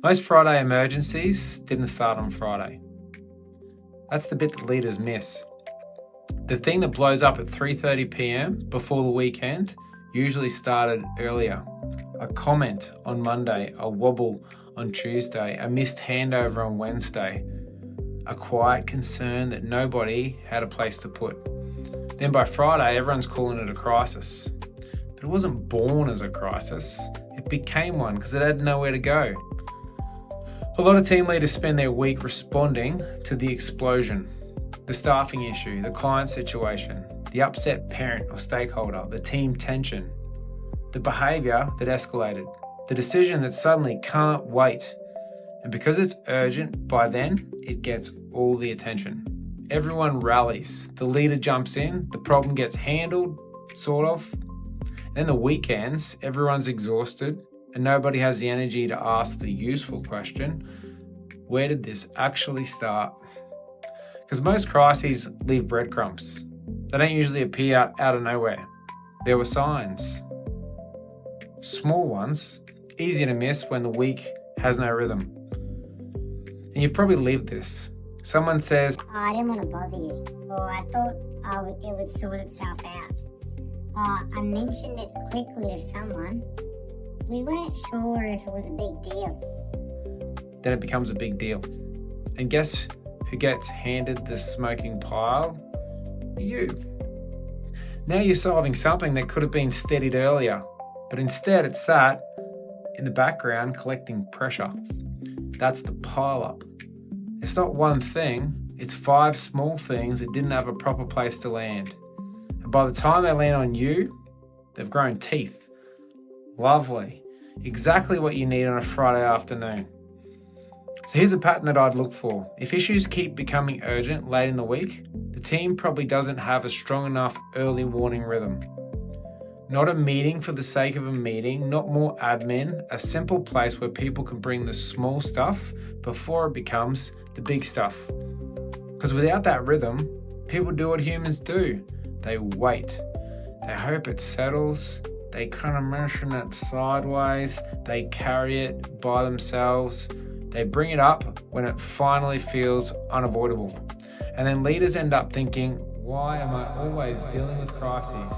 Most Friday emergencies didn't start on Friday. That's the bit that leaders miss. The thing that blows up at 3:30 p.m. before the weekend usually started earlier. A comment on Monday, a wobble on Tuesday, a missed handover on Wednesday, a quiet concern that nobody had a place to put. Then by Friday, everyone's calling it a crisis. But it wasn't born as a crisis. It became one because it had nowhere to go. A lot of team leaders spend their week responding to the explosion, the staffing issue, the client situation, the upset parent or stakeholder, the team tension, the behaviour that escalated, the decision that suddenly can't wait. And because it's urgent, by then, it gets all the attention. Everyone rallies, the leader jumps in, the problem gets handled, sort of. Then the weekends, everyone's exhausted and nobody has the energy to ask the useful question, where did this actually start? Because most crises leave breadcrumbs. They don't usually appear out of nowhere. There were signs. Small ones, easy to miss when the week has no rhythm. And you've probably lived this. Someone says, I didn't want to bother you, or I thought it would sort itself out. I mentioned it quickly to someone. We weren't sure if it was a big deal. Then it becomes a big deal. And guess who gets handed the smoking pile? You. Now you're solving something that could have been steadied earlier, but instead it sat in the background collecting pressure. That's the pile up. It's not one thing, it's 5 small things that didn't have a proper place to land. And by the time they land on you, they've grown teeth. Lovely. Exactly what you need on a Friday afternoon. So here's a pattern that I'd look for. If issues keep becoming urgent late in the week, the team probably doesn't have a strong enough early warning rhythm. Not a meeting for the sake of a meeting, not more admin, a simple place where people can bring the small stuff before it becomes the big stuff. Because without that rhythm, people do what humans do. They wait. They hope it settles. They kind of motion it sideways. They carry it by themselves. They bring it up when it finally feels unavoidable. And then leaders end up thinking, why am I always dealing with crises?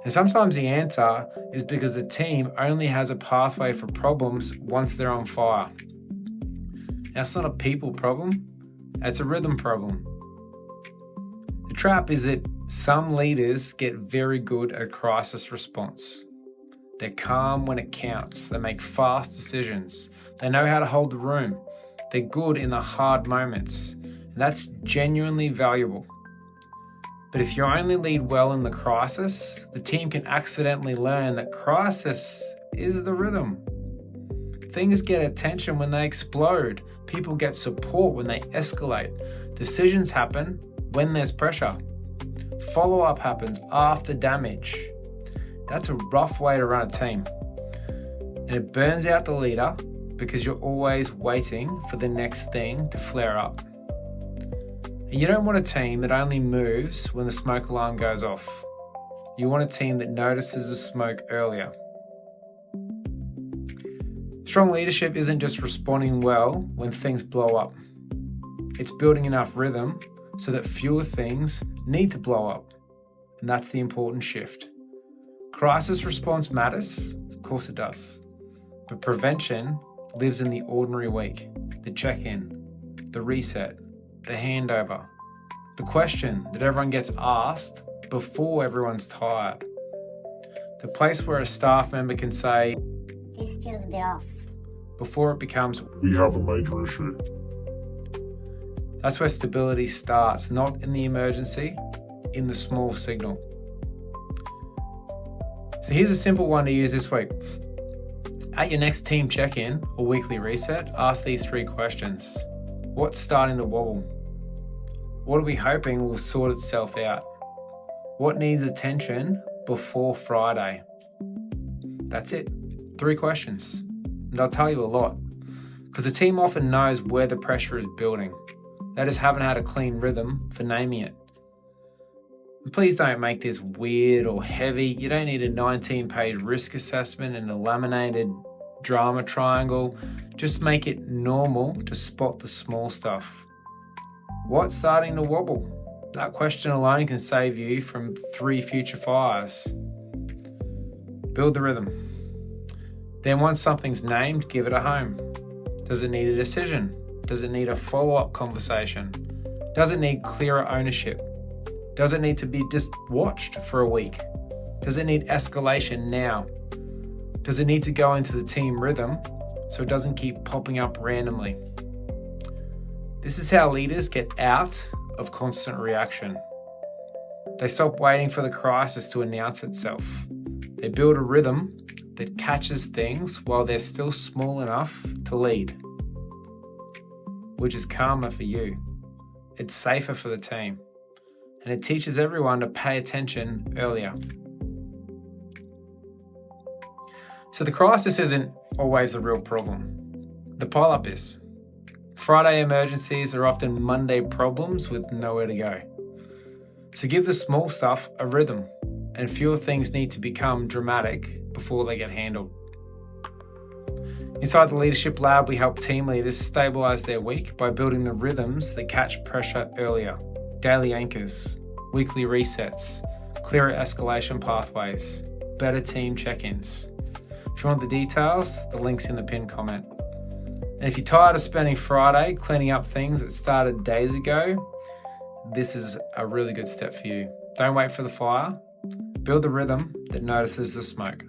And sometimes the answer is because the team only has a pathway for problems once they're on fire. That's not a people problem, it's a rhythm problem. The trap is that some leaders get very good at crisis response. They're calm when it counts, they make fast decisions, they know how to hold the room, they're good in the hard moments, and that's genuinely valuable. But if you only lead well in the crisis, the team can accidentally learn that crisis is the rhythm. Things get attention when they explode. People get support when they escalate. Decisions happen when there's pressure. Follow-up happens after damage. That's a rough way to run a team. And it burns out the leader because you're always waiting for the next thing to flare up. And you don't want a team that only moves when the smoke alarm goes off. You want a team that notices the smoke earlier. Strong leadership isn't just responding well when things blow up. It's building enough rhythm so that fewer things need to blow up. And that's the important shift. Crisis response matters, of course it does. But prevention lives in the ordinary week, the check-in, the reset, the handover, the question that everyone gets asked before everyone's tired. The place where a staff member can say, This feels a bit off. Before it becomes, We have a major issue. That's where stability starts, not in the emergency, in the small signal. So here's a simple one to use this week. At your next team check-in or weekly reset, ask these 3 questions. What's starting to wobble? What are we hoping will sort itself out? What needs attention before Friday? That's it. 3 questions. And they'll tell you a lot. Because the team often knows where the pressure is building. They just haven't had a clean rhythm for naming it. And please don't make this weird or heavy. You don't need a 19-page risk assessment and a laminated drama triangle. Just make it normal to spot the small stuff. What's starting to wobble? That question alone can save you from 3 future fires. Build the rhythm. Then once something's named, give it a home. Does it need a decision? Does it need a follow-up conversation? Does it need clearer ownership? Does it need to be just watched for a week? Does it need escalation now? Does it need to go into the team rhythm so it doesn't keep popping up randomly? This is how leaders get out of constant reaction. They stop waiting for the crisis to announce itself. They build a rhythm that catches things while they're still small enough to lead, which is calmer for you. It's safer for the team, and it teaches everyone to pay attention earlier. So the crisis isn't always the real problem. The pile-up is. Friday emergencies are often Monday problems with nowhere to go. So give the small stuff a rhythm, and fewer things need to become dramatic before they get handled. Inside the Leadership Lab, we help team leaders stabilise their week by building the rhythms that catch pressure earlier. Daily anchors, weekly resets, clearer escalation pathways, better team check-ins. If you want the details, the link's in the pinned comment. And if you're tired of spending Friday cleaning up things that started days ago, this is a really good step for you. Don't wait for the fire. Build the rhythm that notices the smoke.